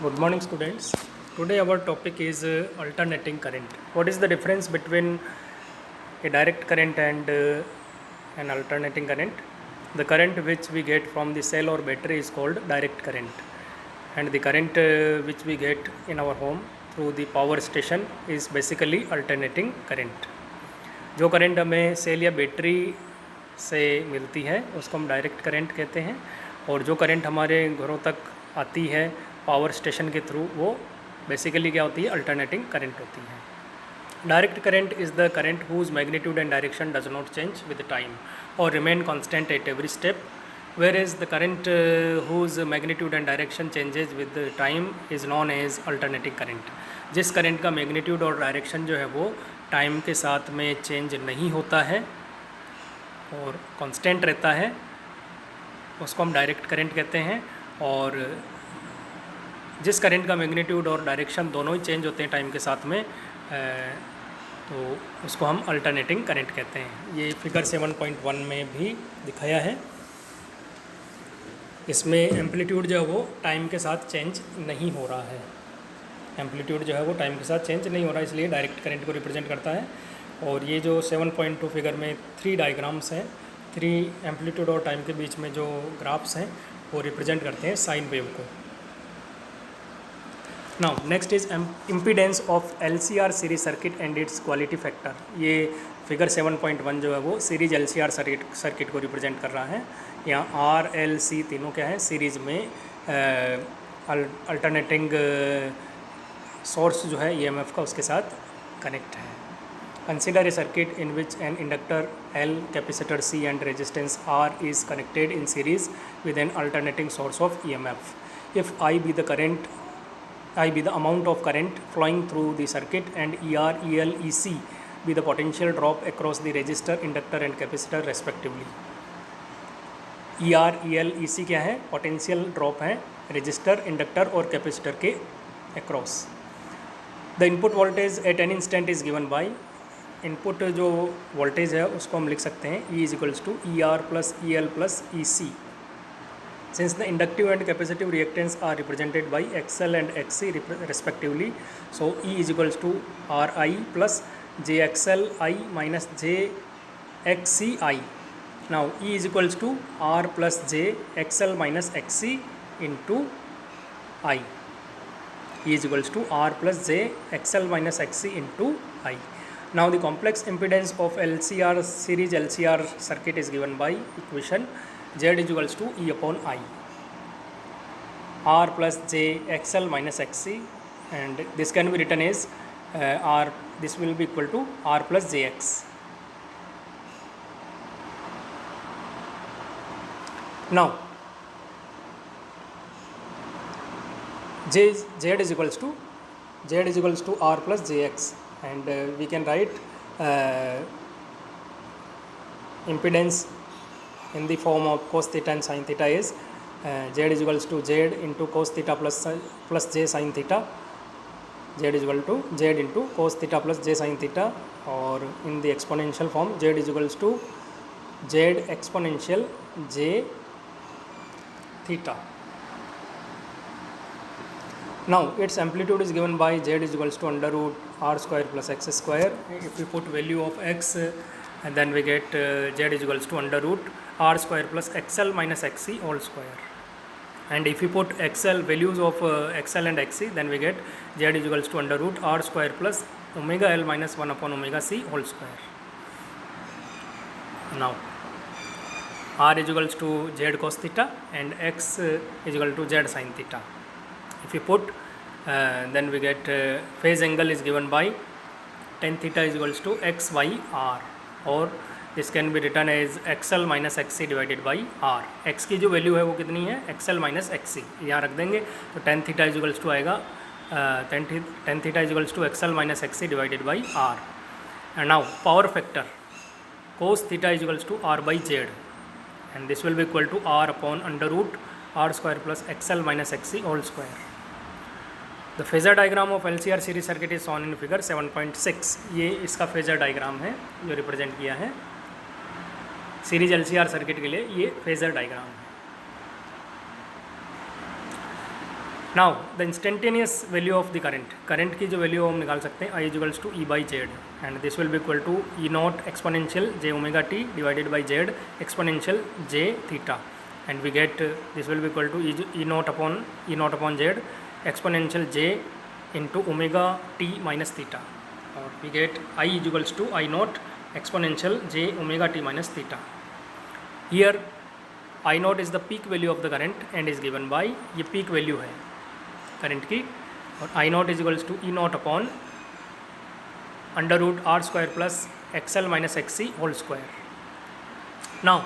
Good morning, students. Today our topic is alternating current. What is the difference between a direct current and an alternating current? The current which we get from the cell or battery is called direct current, and the current which we get in our home through the power station is basically alternating current. जो current हमें cell या battery से मिलती है उसको हम direct current कहते हैं, और जो करंट हमारे घरों तक आती है पावर स्टेशन के थ्रू वो बेसिकली क्या होती है, अल्टरनेटिंग करंट होती है। Direct current is the current whose magnitude and direction does not change with time और remain constant at every step, where is the current whose magnitude and direction changes with time is known as alternating current. जिस current का magnitude और direction जो है वो time के साथ में चेंज नहीं होता है और कांस्टेंट रहता है, उसको हम डायरेक्ट करंट कहते हैं। और जिस करंट का मैग्नीट्यूड और डायरेक्शन दोनों ही चेंज होते हैं टाइम के साथ में, तो उसको हम अल्टरनेटिंग करंट कहते हैं। ये फिगर 7.1 में भी दिखाया है। इसमें एम्पलीट्यूड जो है वो टाइम के साथ चेंज नहीं हो रहा है, एम्पलीट्यूड जो है वो टाइम के साथ चेंज नहीं हो रहा है, इसलिए डायरेक्ट करंट को रिप्रेजेंट करता है। और ये जो 7.2 फिगर में 3 डायग्राम्स हैं, 3 एम्पलीट्यूड और टाइम के बीच में जो ग्राफ्स हैं वो रिप्रेजेंट करते हैं साइन वेव को। Now next is impedance of LCR series circuit and it's quality factor. ये फिगर 7.1 जो है वो सीरीज LCR सर्किट को रिप्रेजेंट कर रहा है। यहाँ R L C तीनों क्या है, सीरीज में अल्टरनेटिंग सोर्स जो है EMF का उसके साथ कनेक्ट है। Consider a circuit in which an inductor L, capacitor C and resistance R is connected in series with an alternating source of EMF. If I be the amount of current flowing through the circuit and ER, EL, EC be the potential drop across the resistor, inductor and capacitor respectively. ER, EL, EC क्या है, potential drop है resistor, inductor और capacitor के across. The input voltage at an instant is given by, input जो voltage है उसको हम लिख सकते हैं E equals to ER plus EL plus EC। Since the inductive and capacitive reactance are represented by XL and XC respectively, so E is equals to RI plus JXLI minus JXCI। Now E is equals to R plus J XL minus XC into I. E is equals to R plus J XL minus XC into I. Now the complex impedance of LCR series LCR circuit is given by equation Z is equals to E upon I. R plus J XL minus XC, and this can be written as this will be equal to R plus JX. Now Z is equals to R plus JX, and we can write impedance in the form of cos theta and sin theta is Z is equals to Z into cos theta plus J sin theta. Z is equal to Z into cos theta plus J sin theta, or in the exponential form Z is equals to Z exponential J theta. Now its amplitude is given by Z is equals to under root R square plus X square. If we put value of X, and then we get Z is equals to under root R square plus XL minus XC whole square. And if we put XL values of XL and XC, then we get Z is equals to under root R square plus omega L minus 1 upon omega C whole square. Now R is equals to Z cos theta and X is equal to Z sin theta. If we put then we get phase angle is given by tan theta is equals to X by R, or this can be written as XL minus XC divided by R. X की जो value है वो कितनी है, XL minus XC यहाँ रख देंगे, तो tan theta is equals to आएगा tan theta is equals to XL minus XC divided by R. And now power factor cos theta is equals to R by Z, and this will be equal to R upon under root R square plus XL minus XC whole square. The phasor diagram of LCR series circuit is shown in figure 7.6. ये इसका phasor diagram है जो represent किया है series LCR circuit के लिए, ये phasor diagram है। Now the instantaneous value of the current की जो वैल्यू हम निकाल सकते हैं I equals to E by Z and this will be equal to E naught exponential j omega t divided by Z exponential j theta and we get this will be equal to E naught upon Z exponential j into omega t minus theta और we get I equals to I naught exponential j omega t minus theta. Here I naught is the peak value of the current and is given by, ये peak value है current की, और I naught is equals to E naught upon under root R square plus XL minus XC whole square. Now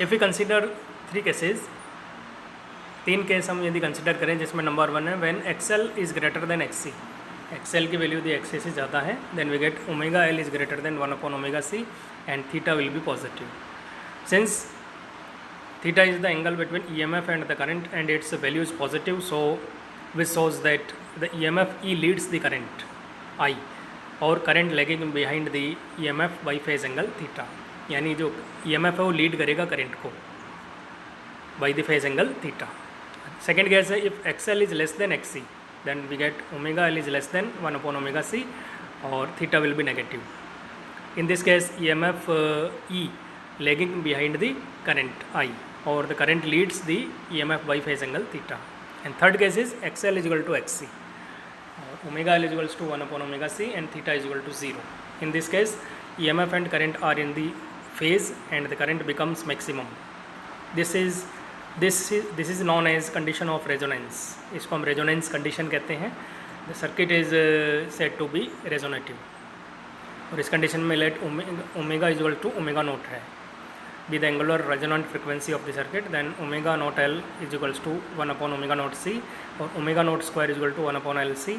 if you consider 3 cases, 3 case हम यदि consider करें जिसमें number 1 है when XL is greater than XC, XL की value यदि XC से ज़्यादा है then we get omega L is greater than 1 upon omega C and theta will be positive. Since theta is the angle between EMF and the current and its value is positive, so which shows that the EMF E leads the current I और current lagging behind the EMF by phase angle theta, यानी जो EMF है वो lead करेगा current को by the phase angle theta. Second case है if XL is less than XC then we get omega L is less than 1 upon omega C और theta will be negative. In this case EMF E lagging behind the current I or the current leads the EMF by phase angle theta. And third case is XL is equal to XC, omega L is equals to 1 upon omega C and theta is equal to 0. In this case EMF and current are in the phase and the current becomes maximum. This is known as condition of resonance. इसको हम resonance condition कहते हैं. The circuit is said to be resonative और इस condition में let omega is equal to omega naught है be the angular resonant frequency of the circuit, then omega naught L is equals to 1 upon omega naught C or omega naught square is equal to 1 upon LC.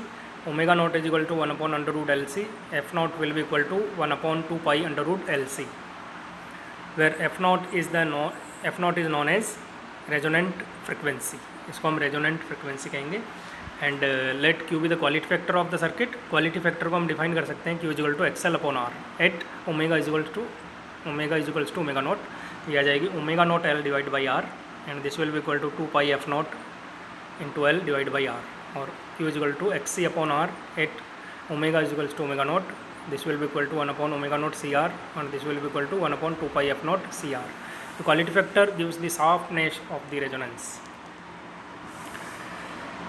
Omega naught is equal to 1 upon under root LC. F naught will be equal to 1 upon 2 pi under root LC, where F naught is known as resonant frequency. इसको हम resonant frequency कहेंगे. And let Q be the quality factor of the circuit. Quality factor को हम define कर सकते हैं Q is equal to XL upon R at omega is equals to omega naught. ये आ जाएगी omega naught L divide by R and this will be equal to 2 pi f naught into L divide by R और Q is equal to X C upon R at omega is equals to omega naught. This will be equal to 1 upon omega naught C R and this will be equal to 1 upon 2 pi f naught C R. The quality factor gives the softness of the resonance.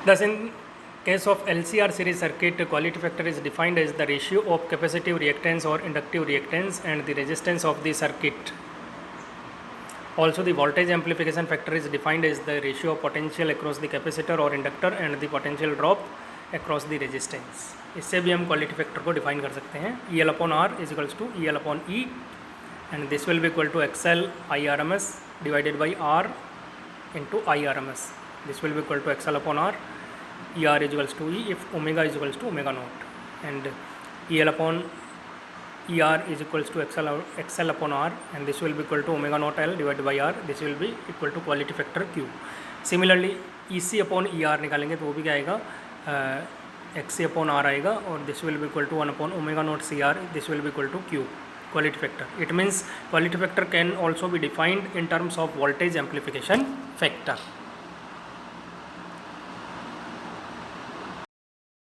Thus in case of LCR series circuit, quality factor is defined as the ratio of capacitive reactance or inductive reactance and the resistance of the circuit. Also the voltage amplification factor is defined as the ratio of potential across the capacitor or inductor and the potential drop across the resistance. इससे भी हम quality factor को define कर सकते हैं. EL upon R is equals to EL upon E and this will be equal to XL IRMS divided by R into IRMS. This will be equal to XL upon R. ER is equals to E if omega is equals to omega naught and EL upon ER is equals to XL upon R and this will be equal to omega naught L divided by R. This will be equal to quality factor Q. Similarly EC upon ER निकालेंगे तो वो भी क्या आएगा XC upon R आएगा और this will be equal to 1 upon omega naught CR. This will be equal to Q, quality factor. It means quality factor can also be defined in terms of voltage amplification factor.